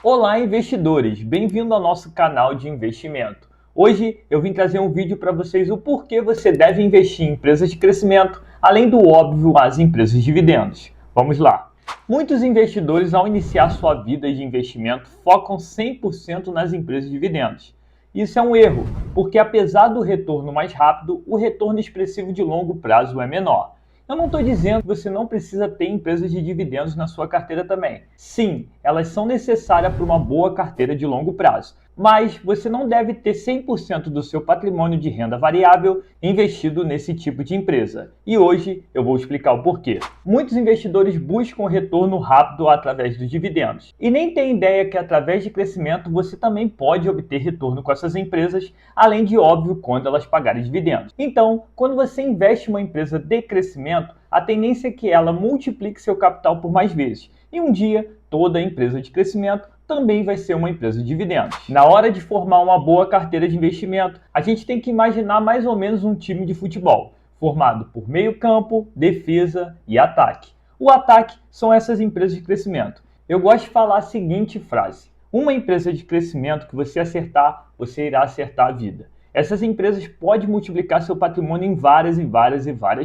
Olá, investidores! Bem-vindo ao nosso canal de investimento. Hoje eu vim trazer um vídeo para vocês o porquê você deve investir em empresas de crescimento, além do óbvio, as empresas de dividendos. Vamos lá! Muitos investidores, ao iniciar sua vida de investimento, focam 100% nas empresas de dividendos. Isso é um erro, porque apesar do retorno mais rápido, o retorno expressivo de longo prazo é menor. Eu não estou dizendo que você não precisa ter empresas de dividendos na sua carteira também. Sim, elas são necessárias para uma boa carteira de longo prazo. Mas você não deve ter 100% do seu patrimônio de renda variável investido nesse tipo de empresa. E hoje eu vou explicar o porquê. Muitos investidores buscam retorno rápido através dos dividendos. E nem têm ideia que através de crescimento você também pode obter retorno com essas empresas, além de óbvio quando elas pagarem dividendos. Então, quando você investe em uma empresa de crescimento, a tendência é que ela multiplique seu capital por mais vezes. E um dia, toda empresa de crescimento também vai ser uma empresa de dividendos. Na hora de formar uma boa carteira de investimento, a gente tem que imaginar mais ou menos um time de futebol, formado por meio-campo, defesa e ataque. O ataque são essas empresas de crescimento. Eu gosto de falar a seguinte frase: uma empresa de crescimento que você acertar, você irá acertar a vida. Essas empresas podem multiplicar seu patrimônio em várias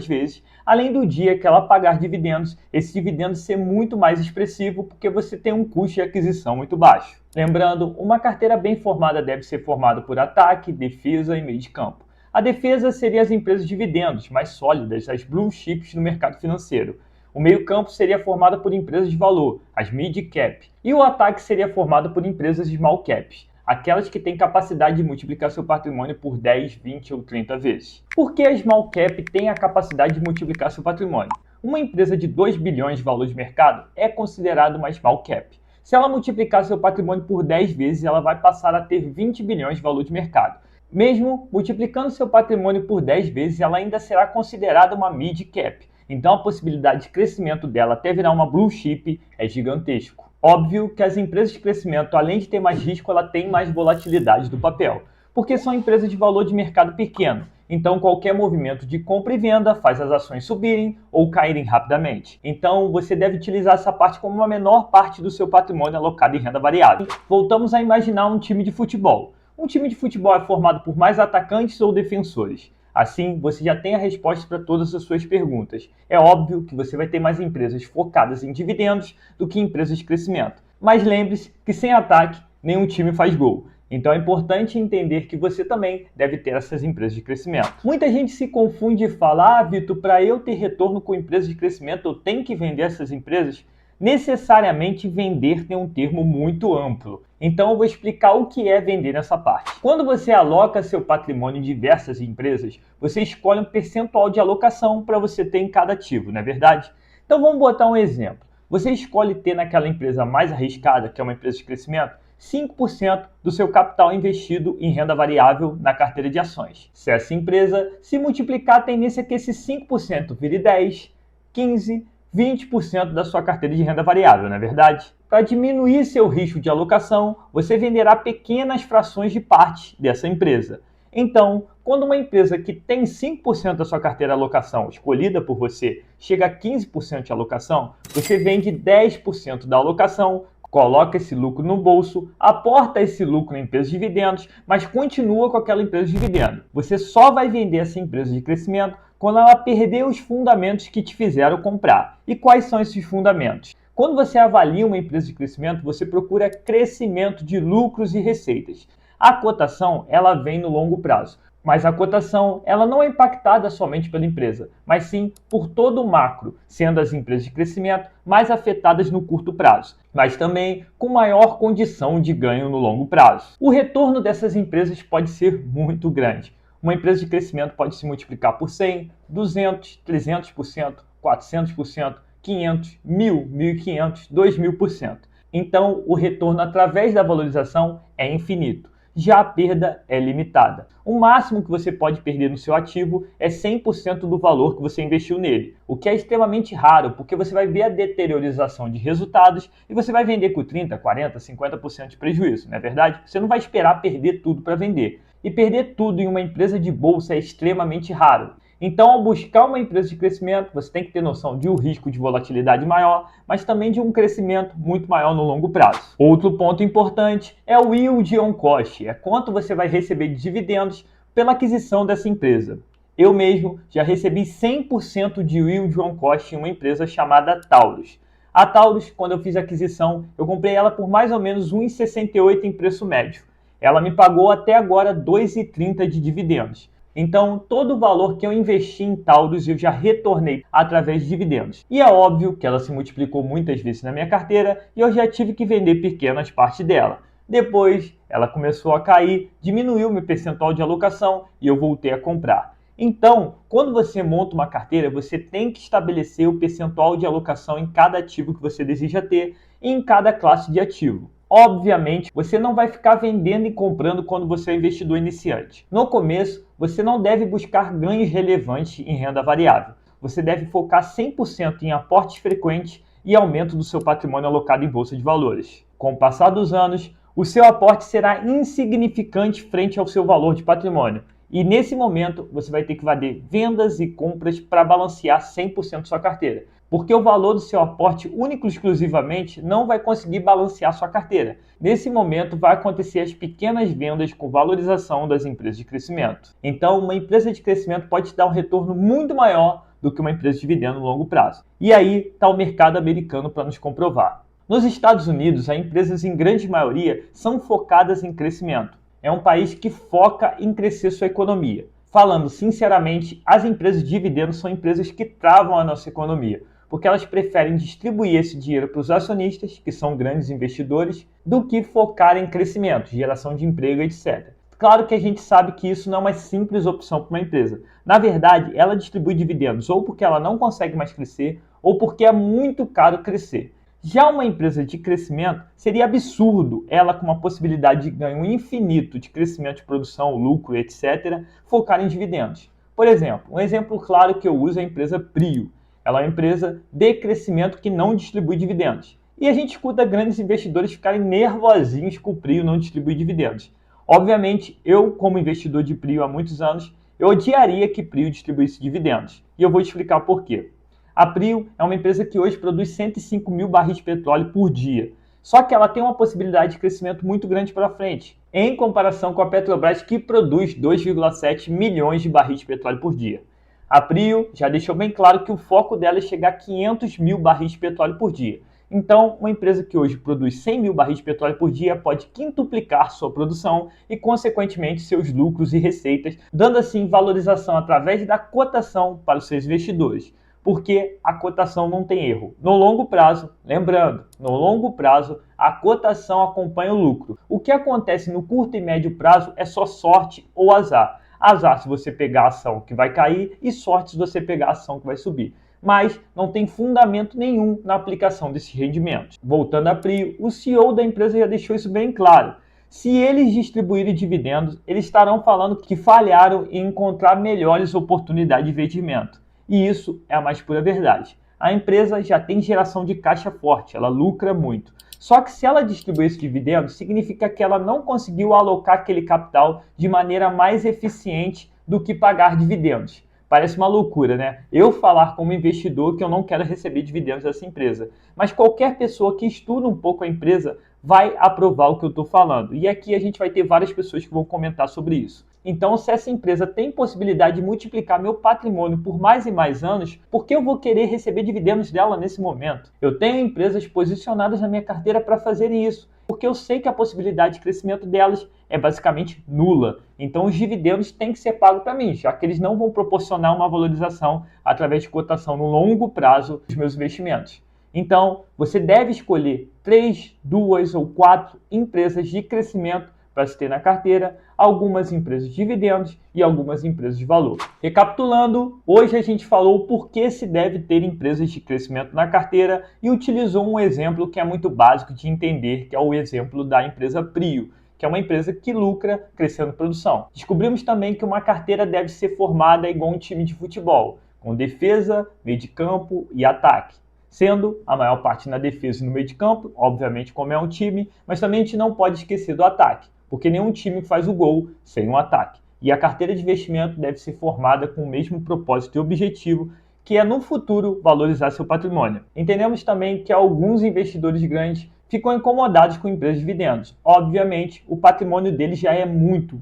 vezes, além do dia que ela pagar dividendos, esse dividendo ser muito mais expressivo porque você tem um custo de aquisição muito baixo. Lembrando, uma carteira bem formada deve ser formada por ataque, defesa e meio de campo. A defesa seria as empresas de dividendos mais sólidas, as blue chips no mercado financeiro. O meio-campo seria formado por empresas de valor, as mid-cap, e o ataque seria formado por empresas small caps, aquelas que têm capacidade de multiplicar seu patrimônio por 10, 20 ou 30 vezes. Por que a small cap tem a capacidade de multiplicar seu patrimônio? Uma empresa de 2 bilhões de valor de mercado é considerada uma small cap. Se ela multiplicar seu patrimônio por 10 vezes, ela vai passar a ter 20 bilhões de valor de mercado. Mesmo multiplicando seu patrimônio por 10 vezes, ela ainda será considerada uma mid cap. Então a possibilidade de crescimento dela até virar uma blue chip é gigantesco. Óbvio que as empresas de crescimento, além de ter mais risco, ela tem mais volatilidade do papel, porque são empresas de valor de mercado pequeno. Então qualquer movimento de compra e venda faz as ações subirem ou caírem rapidamente. Então você deve utilizar essa parte como uma menor parte do seu patrimônio alocado em renda variável. Voltamos a imaginar um time de futebol. Um time de futebol é formado por mais atacantes ou defensores. Assim, você já tem a resposta para todas as suas perguntas. É óbvio que você vai ter mais empresas focadas em dividendos do que empresas de crescimento. Mas lembre-se que sem ataque, nenhum time faz gol. Então é importante entender que você também deve ter essas empresas de crescimento. Muita gente se confunde e fala: Vitor, para eu ter retorno com empresas de crescimento, eu tenho que vender essas empresas? Necessariamente vender tem um termo muito amplo. Então eu vou explicar o que é vender nessa parte. Quando você aloca seu patrimônio em diversas empresas, você escolhe um percentual de alocação para você ter em cada ativo, não é verdade? Então vamos botar um exemplo. Você escolhe ter naquela empresa mais arriscada, que é uma empresa de crescimento, 5% do seu capital investido em renda variável na carteira de ações. Se essa empresa se multiplicar, a tendência é que esse 5% vire 10, 15, 20% da sua carteira de renda variável, não é verdade? Para diminuir seu risco de alocação, você venderá pequenas frações de parte dessa empresa. Então, quando uma empresa que tem 5% da sua carteira de alocação escolhida por você chega a 15% de alocação, você vende 10% da alocação, coloca esse lucro no bolso, aporta esse lucro em empresas de dividendos, mas continua com aquela empresa de dividendo. Você só vai vender essa empresa de crescimento quando ela perder os fundamentos que te fizeram comprar. E quais são esses fundamentos? Quando você avalia uma empresa de crescimento, você procura crescimento de lucros e receitas. A cotação, ela vem no longo prazo. Mas a cotação, ela não é impactada somente pela empresa, mas sim por todo o macro, sendo as empresas de crescimento mais afetadas no curto prazo, mas também com maior condição de ganho no longo prazo. O retorno dessas empresas pode ser muito grande. Uma empresa de crescimento pode se multiplicar por 100, 200, 300%, 400%, 500, 1.000, 1.500, 2.000%. Então, o retorno através da valorização é infinito. Já a perda é limitada. O máximo que você pode perder no seu ativo é 100% do valor que você investiu nele, o que é extremamente raro, porque você vai ver a deteriorização de resultados e você vai vender com 30%, 40%, 50% de prejuízo, não é verdade? Você não vai esperar perder tudo para vender. E perder tudo em uma empresa de bolsa é extremamente raro. Então, ao buscar uma empresa de crescimento, você tem que ter noção de um risco de volatilidade maior, mas também de um crescimento muito maior no longo prazo. Outro ponto importante é o yield on cost, é quanto você vai receber de dividendos pela aquisição dessa empresa. Eu mesmo já recebi 100% de yield on cost em uma empresa chamada Taurus. A Taurus, quando eu fiz a aquisição, eu comprei ela por mais ou menos R$ 1,68 em preço médio. Ela me pagou até agora R$ 2,30 de dividendos. Então, todo o valor que eu investi em Taurus eu já retornei através de dividendos. E é óbvio que ela se multiplicou muitas vezes na minha carteira e eu já tive que vender pequenas partes dela. Depois, ela começou a cair, diminuiu meu percentual de alocação e eu voltei a comprar. Então, quando você monta uma carteira, você tem que estabelecer o percentual de alocação em cada ativo que você deseja ter e em cada classe de ativo. Obviamente, você não vai ficar vendendo e comprando quando você é investidor iniciante. No começo, você não deve buscar ganhos relevantes em renda variável. Você deve focar 100% em aportes frequentes e aumento do seu patrimônio alocado em bolsa de valores. Com o passar dos anos, o seu aporte será insignificante frente ao seu valor de patrimônio. E nesse momento, você vai ter que fazer vendas e compras para balancear 100% sua carteira. Porque o valor do seu aporte único e exclusivamente não vai conseguir balancear sua carteira. Nesse momento, vai acontecer as pequenas vendas com valorização das empresas de crescimento. Então, uma empresa de crescimento pode te dar um retorno muito maior do que uma empresa de dividendo no longo prazo. E aí está o mercado americano para nos comprovar. Nos Estados Unidos, as empresas em grande maioria são focadas em crescimento. É um país que foca em crescer sua economia. Falando sinceramente, as empresas de dividendos são empresas que travam a nossa economia, porque elas preferem distribuir esse dinheiro para os acionistas, que são grandes investidores, do que focar em crescimento, geração de emprego, etc. Claro que a gente sabe que isso não é uma simples opção para uma empresa. Na verdade, ela distribui dividendos ou porque ela não consegue mais crescer, ou porque é muito caro crescer. Já uma empresa de crescimento, seria absurdo ela, com uma possibilidade de ganho infinito de crescimento de produção, lucro, etc., focar em dividendos. Por exemplo, um exemplo claro que eu uso é a empresa Prio. Ela é uma empresa de crescimento que não distribui dividendos. E a gente escuta grandes investidores ficarem nervosinhos com o Prio não distribuir dividendos. Obviamente, eu, como investidor de Prio há muitos anos, eu odiaria que Prio distribuísse dividendos. E eu vou te explicar por quê. A Prio é uma empresa que hoje produz 105 mil barris de petróleo por dia. Só que ela tem uma possibilidade de crescimento muito grande para frente, em comparação com a Petrobras, que produz 2,7 milhões de barris de petróleo por dia. A Prio já deixou bem claro que o foco dela é chegar a 500 mil barris de petróleo por dia. Então, uma empresa que hoje produz 100 mil barris de petróleo por dia pode quintuplicar sua produção e, consequentemente, seus lucros e receitas, dando assim valorização através da cotação para os seus investidores. Porque a cotação não tem erro. No longo prazo, lembrando, no longo prazo, a cotação acompanha o lucro. O que acontece no curto e médio prazo é só sorte ou azar. Azar se você pegar a ação que vai cair e sorte se você pegar a ação que vai subir. Mas não tem fundamento nenhum na aplicação desses rendimentos. Voltando a Prio, o CEO da empresa já deixou isso bem claro. Se eles distribuírem dividendos, eles estarão falando que falharam em encontrar melhores oportunidades de investimento. E isso é a mais pura verdade. A empresa já tem geração de caixa forte, ela lucra muito. Só que se ela distribuir esse dividendo, significa que ela não conseguiu alocar aquele capital de maneira mais eficiente do que pagar dividendos. Parece uma loucura, né? Eu falar como investidor que eu não quero receber dividendos dessa empresa. Mas qualquer pessoa que estuda um pouco a empresa vai aprovar o que eu estou falando. E aqui a gente vai ter várias pessoas que vão comentar sobre isso. Então, se essa empresa tem possibilidade de multiplicar meu patrimônio por mais e mais anos, por que eu vou querer receber dividendos dela nesse momento? Eu tenho empresas posicionadas na minha carteira para fazerem isso, porque eu sei que a possibilidade de crescimento delas é basicamente nula. Então, os dividendos têm que ser pagos para mim, já que eles não vão proporcionar uma valorização através de cotação no longo prazo dos meus investimentos. Então, você deve escolher 3, 2 ou 4 empresas de crescimento para se ter na carteira, algumas empresas de dividendos e algumas empresas de valor. Recapitulando, hoje a gente falou por que se deve ter empresas de crescimento na carteira e utilizou um exemplo que é muito básico de entender, que é o exemplo da empresa Prio, que é uma empresa que lucra crescendo produção. Descobrimos também que uma carteira deve ser formada igual um time de futebol, com defesa, meio de campo e ataque. Sendo a maior parte na defesa e no meio de campo, obviamente como é um time, mas também a gente não pode esquecer do ataque, porque nenhum time faz o gol sem um ataque. E a carteira de investimento deve ser formada com o mesmo propósito e objetivo, que é no futuro valorizar seu patrimônio. Entendemos também que alguns investidores grandes ficam incomodados com empresas de dividendos. Obviamente, o patrimônio deles já é muito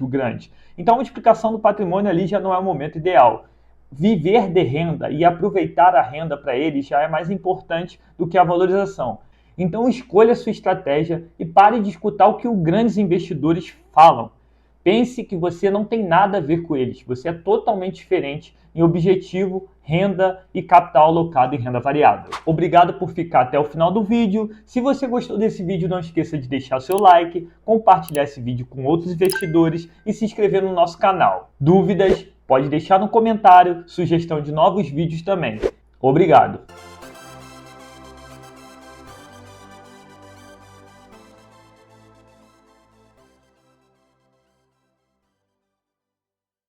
grande. Então, a multiplicação do patrimônio ali já não é o momento ideal. Viver de renda e aproveitar a renda para eles já é mais importante do que a valorização. Então, escolha a sua estratégia e pare de escutar o que os grandes investidores falam. Pense que você não tem nada a ver com eles, você é totalmente diferente em objetivo, renda e capital alocado em renda variável. Obrigado por ficar até o final do vídeo. Se você gostou desse vídeo, não esqueça de deixar seu like, compartilhar esse vídeo com outros investidores e se inscrever no nosso canal. Dúvidas? Pode deixar no comentário, sugestão de novos vídeos também. Obrigado!